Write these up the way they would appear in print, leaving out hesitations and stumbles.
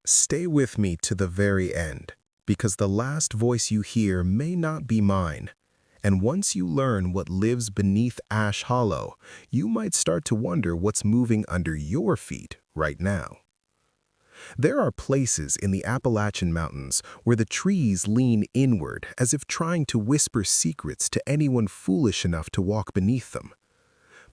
Stay with me to the very end, because the last voice you hear may not be mine. And once you learn what lives beneath Ash Hollow, you might start to wonder what's moving under your feet right now. There are places in the Appalachian Mountains where the trees lean inward as if trying to whisper secrets to anyone foolish enough to walk beneath them.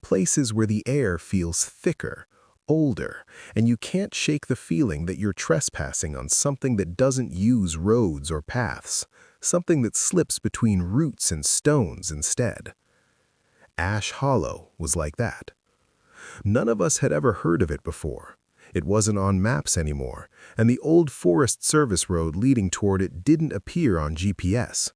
Places where the air feels thicker, older, and you can't shake the feeling that you're trespassing on something that doesn't use roads or paths, something that slips between roots and stones instead. Ash Hollow was like that. None of us had ever heard of it before. It wasn't on maps anymore, and the old Forest Service road leading toward it didn't appear on GPS.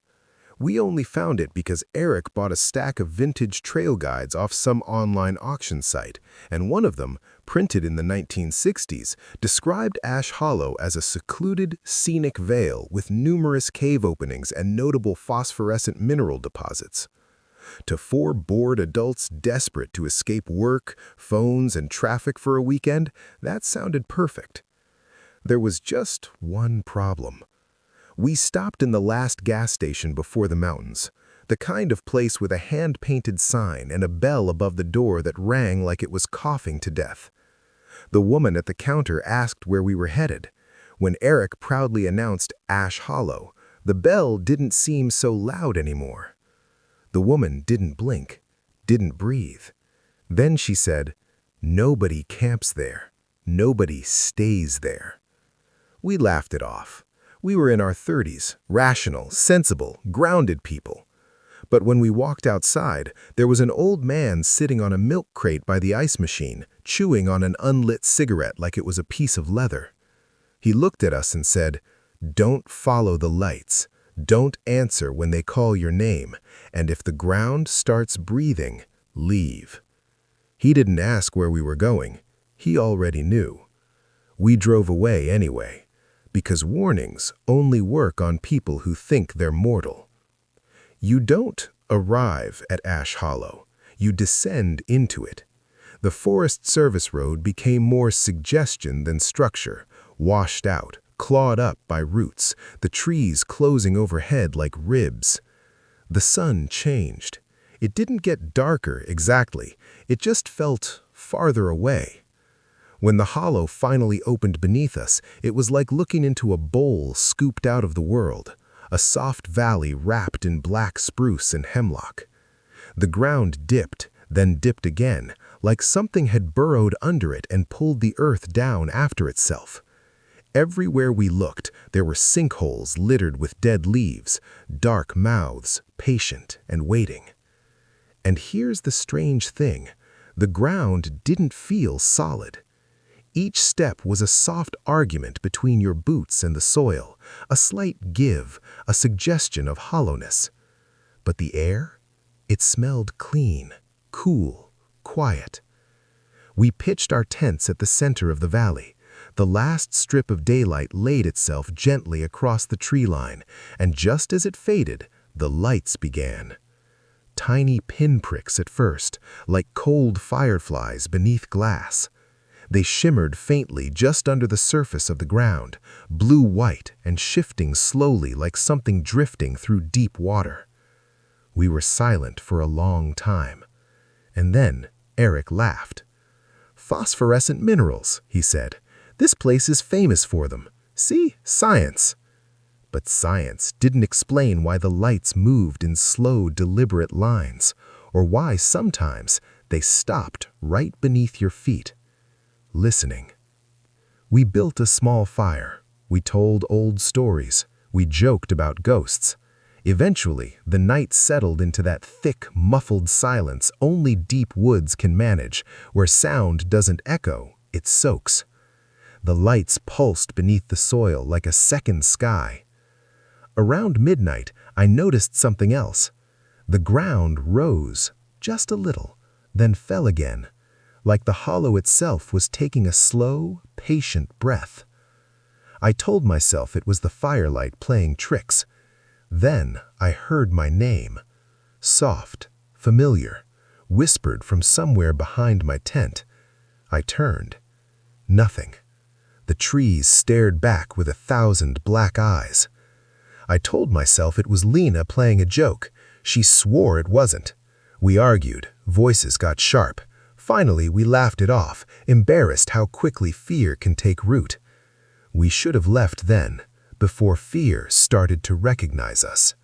We only found it because Eric bought a stack of vintage trail guides off some online auction site, and one of them, printed in the 1960s, described Ash Hollow as a secluded, scenic vale with numerous cave openings and notable phosphorescent mineral deposits. To four bored adults desperate to escape work, phones, and traffic for a weekend, that sounded perfect. There was just one problem. We stopped in the last gas station before the mountains, the kind of place with a hand-painted sign and a bell above the door that rang like it was coughing to death. The woman at the counter asked where we were headed. When Eric proudly announced Ash Hollow, the bell didn't seem so loud anymore. The woman didn't blink, didn't breathe. Then she said, "Nobody camps there. Nobody stays there." We laughed it off. We were in our 30s, rational, sensible, grounded people. But when we walked outside, there was an old man sitting on a milk crate by the ice machine, chewing on an unlit cigarette like it was a piece of leather. He looked at us and said, "Don't follow the lights. Don't answer when they call your name, and if the ground starts breathing, leave." He didn't ask where we were going. He already knew. We drove away anyway, because warnings only work on people who think they're mortal. You don't arrive at Ash Hollow. You descend into it. The Forest Service road became more suggestion than structure, washed out, clawed up by roots, the trees closing overhead like ribs. The sun changed. It didn't get darker exactly, it just felt farther away. When the hollow finally opened beneath us, it was like looking into a bowl scooped out of the world, a soft valley wrapped in black spruce and hemlock. The ground dipped, then dipped again, like something had burrowed under it and pulled the earth down after itself. Everywhere we looked, there were sinkholes littered with dead leaves, dark mouths, patient and waiting. And here's the strange thing. The ground didn't feel solid. Each step was a soft argument between your boots and the soil, a slight give, a suggestion of hollowness. But the air? It smelled clean, cool, quiet. We pitched our tents at the center of the valley. The last strip of daylight laid itself gently across the tree line, and just as it faded, the lights began. Tiny pinpricks at first, like cold fireflies beneath glass. They shimmered faintly just under the surface of the ground, blue-white and shifting slowly like something drifting through deep water. We were silent for a long time. And then Eric laughed. "Phosphorescent minerals," he said. "This place is famous for them. See, science." But science didn't explain why the lights moved in slow, deliberate lines, or why sometimes they stopped right beneath your feet. Listening. We built a small fire. We told old stories. We joked about ghosts. Eventually, the night settled into that thick, muffled silence only deep woods can manage, where sound doesn't echo, it soaks. The lights pulsed beneath the soil like a second sky. Around midnight, I noticed something else. The ground rose, just a little, then fell again, like the hollow itself was taking a slow, patient breath. I told myself it was the firelight playing tricks. Then I heard my name, soft, familiar, whispered from somewhere behind my tent. I turned. Nothing. The trees stared back with 1,000 black eyes. I told myself it was Lena playing a joke. She swore it wasn't. We argued, voices got sharp. Finally, we laughed it off, embarrassed how quickly fear can take root. We should have left then, before fear started to recognize us.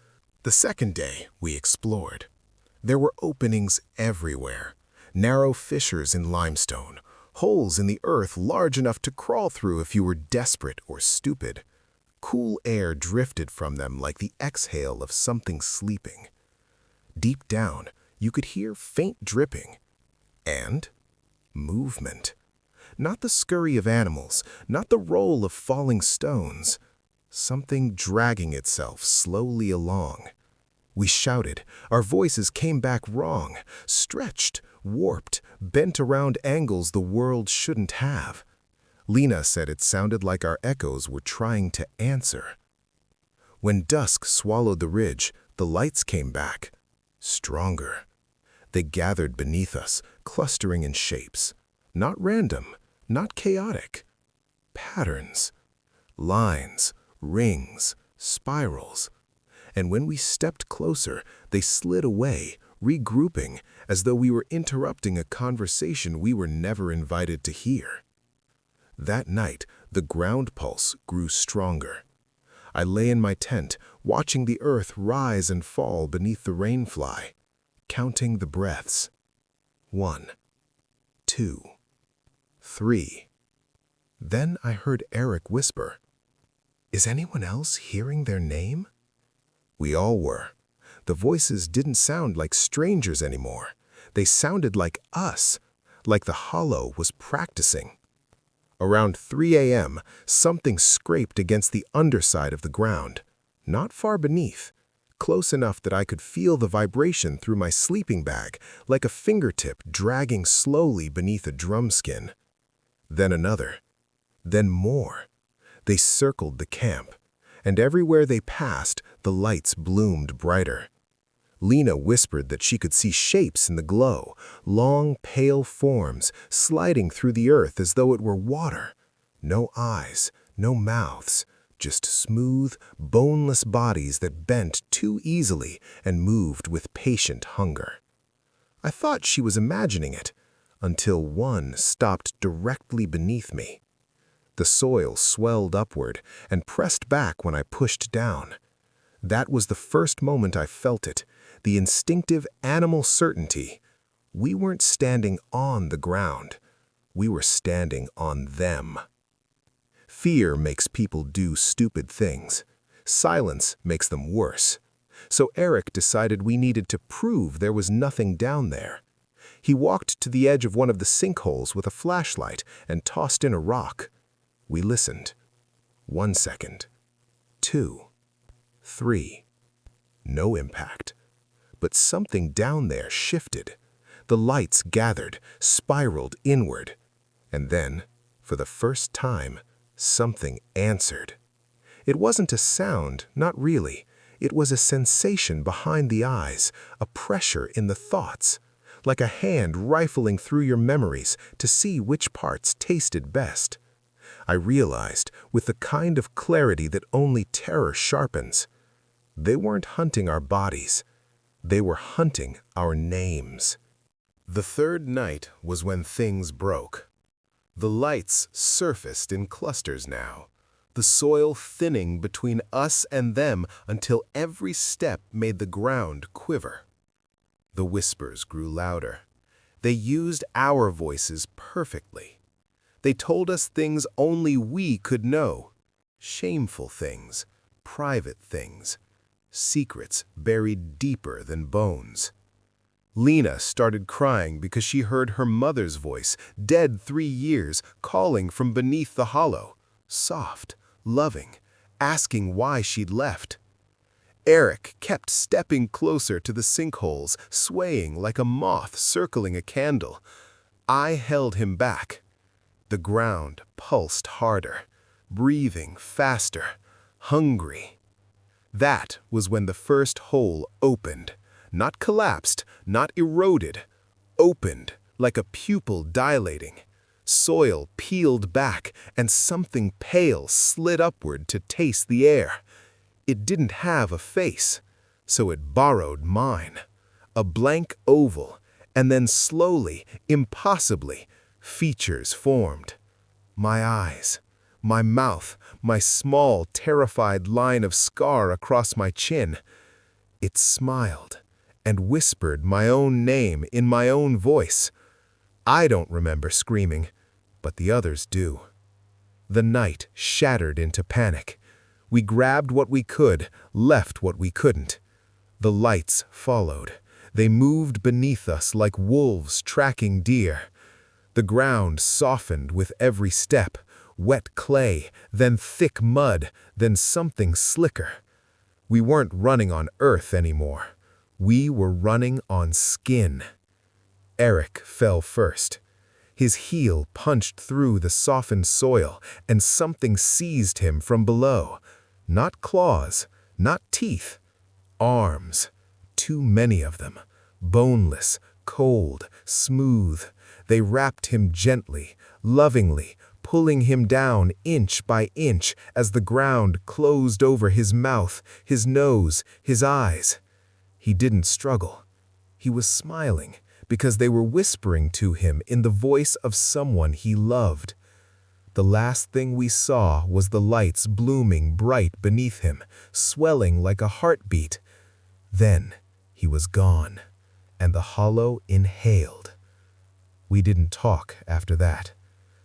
The second day, we explored. There were openings everywhere, narrow fissures in limestone, holes in the earth large enough to crawl through if you were desperate or stupid. Cool air drifted from them like the exhale of something sleeping. Deep down, you could hear faint dripping and movement. Not the scurry of animals, not the roll of falling stones. Something dragging itself slowly along. We shouted. Our voices came back wrong, stretched, warped, bent around angles the world shouldn't have. Lena said it sounded like our echoes were trying to answer. When dusk swallowed the ridge, the lights came back, stronger. They gathered beneath us, clustering in shapes. Not random, not chaotic. Patterns, lines, rings, spirals. And when we stepped closer, they slid away, regrouping, as though we were interrupting a conversation we were never invited to hear. That night, the ground pulse grew stronger. I lay in my tent, watching the earth rise and fall beneath the rainfly, counting the breaths. 1, 2, 3. Then I heard Eric whisper, "Is anyone else hearing their name?" We all were. The voices didn't sound like strangers anymore. They sounded like us, like the hollow was practicing. Around 3 a.m., something scraped against the underside of the ground, not far beneath, close enough that I could feel the vibration through my sleeping bag, like a fingertip dragging slowly beneath a drumskin. Then another, then more. They circled the camp, and everywhere they passed, the lights bloomed brighter. Lena whispered that she could see shapes in the glow, long, pale forms sliding through the earth as though it were water. No eyes, no mouths, just smooth, boneless bodies that bent too easily and moved with patient hunger. I thought she was imagining it, until one stopped directly beneath me. The soil swelled upward and pressed back when I pushed down. That was the first moment I felt it, the instinctive animal certainty. We weren't standing on the ground. We were standing on them. Fear makes people do stupid things. Silence makes them worse. So Eric decided we needed to prove there was nothing down there. He walked to the edge of one of the sinkholes with a flashlight and tossed in a rock. We listened. 1 second. 2. 3. No impact. But something down there shifted. The lights gathered, spiraled inward. And then, for the first time, something answered. It wasn't a sound, not really. It was a sensation behind the eyes, a pressure in the thoughts, like a hand rifling through your memories to see which parts tasted best. I realized, with the kind of clarity that only terror sharpens, they weren't hunting our bodies. They were hunting our names. The third night was when things broke. The lights surfaced in clusters now, the soil thinning between us and them until every step made the ground quiver. The whispers grew louder. They used our voices perfectly. They told us things only we could know. Shameful things, private things, secrets buried deeper than bones. Lena started crying because she heard her mother's voice, dead 3 years, calling from beneath the hollow, soft, loving, asking why she'd left. Eric kept stepping closer to the sinkholes, swaying like a moth circling a candle. I held him back. The ground pulsed harder, breathing faster, hungry. That was when the first hole opened, not collapsed, not eroded, opened like a pupil dilating. Soil peeled back, and something pale slid upward to taste the air. It didn't have a face, so it borrowed mine. A blank oval, and then slowly, impossibly, features formed. My eyes, my mouth, my small, terrified line of scar across my chin. It smiled and whispered my own name in my own voice. I don't remember screaming, but the others do. The night shattered into panic. We grabbed what we could, left what we couldn't. The lights followed. They moved beneath us like wolves tracking deer. The ground softened with every step, wet clay, then thick mud, then something slicker. We weren't running on earth anymore. We were running on skin. Eric fell first. His heel punched through the softened soil, and something seized him from below. Not claws, not teeth. Arms. Too many of them. Boneless, cold, smooth. They wrapped him gently, lovingly, pulling him down inch by inch as the ground closed over his mouth, his nose, his eyes. He didn't struggle. He was smiling because they were whispering to him in the voice of someone he loved. The last thing we saw was the lights blooming bright beneath him, swelling like a heartbeat. Then he was gone, and the hollow inhaled. We didn't talk after that.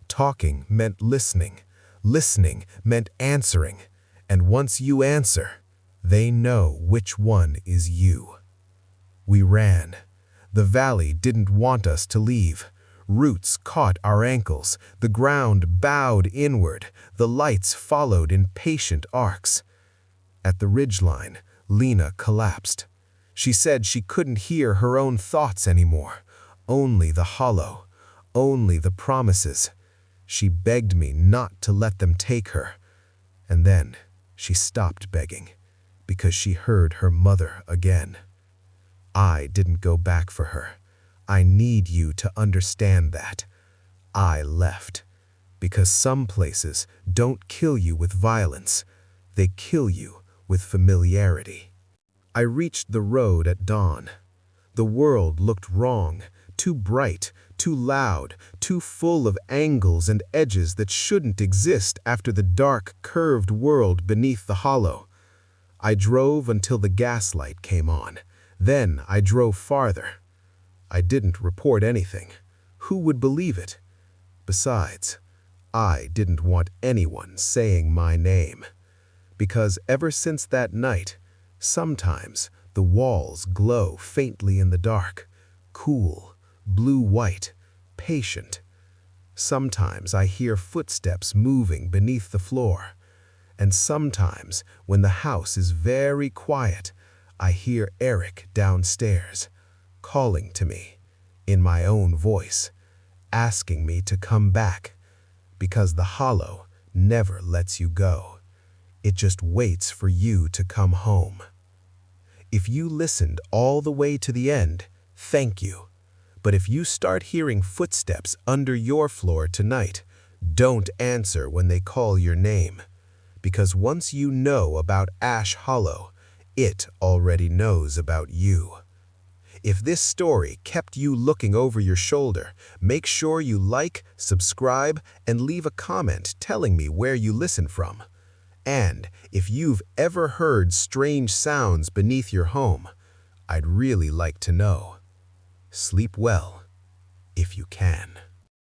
Talking meant listening. Listening meant answering. And once you answer, they know which one is you. We ran. The valley didn't want us to leave. Roots caught our ankles. The ground bowed inward. The lights followed in patient arcs. At the ridgeline, Lena collapsed. She said she couldn't hear her own thoughts anymore. Only the hollow. Only the promises. She begged me not to let them take her. And then she stopped begging because she heard her mother again. I didn't go back for her. I need you to understand that. I left because some places don't kill you with violence. They kill you with familiarity. I reached the road at dawn. The world looked wrong, too bright, too loud, too full of angles and edges that shouldn't exist after the dark, curved world beneath the hollow. I drove until the gaslight came on. Then I drove farther. I didn't report anything. Who would believe it? Besides, I didn't want anyone saying my name. Because ever since that night, sometimes the walls glow faintly in the dark, cool, blue-white, patient. Sometimes I hear footsteps moving beneath the floor. And sometimes, when the house is very quiet, I hear Eric downstairs, calling to me, in my own voice, asking me to come back, because the hollow never lets you go. It just waits for you to come home. If you listened all the way to the end, thank you. But if you start hearing footsteps under your floor tonight, don't answer when they call your name. Because once you know about Ash Hollow, it already knows about you. If this story kept you looking over your shoulder, make sure you like, subscribe, and leave a comment telling me where you listen from. And if you've ever heard strange sounds beneath your home, I'd really like to know. Sleep well, if you can.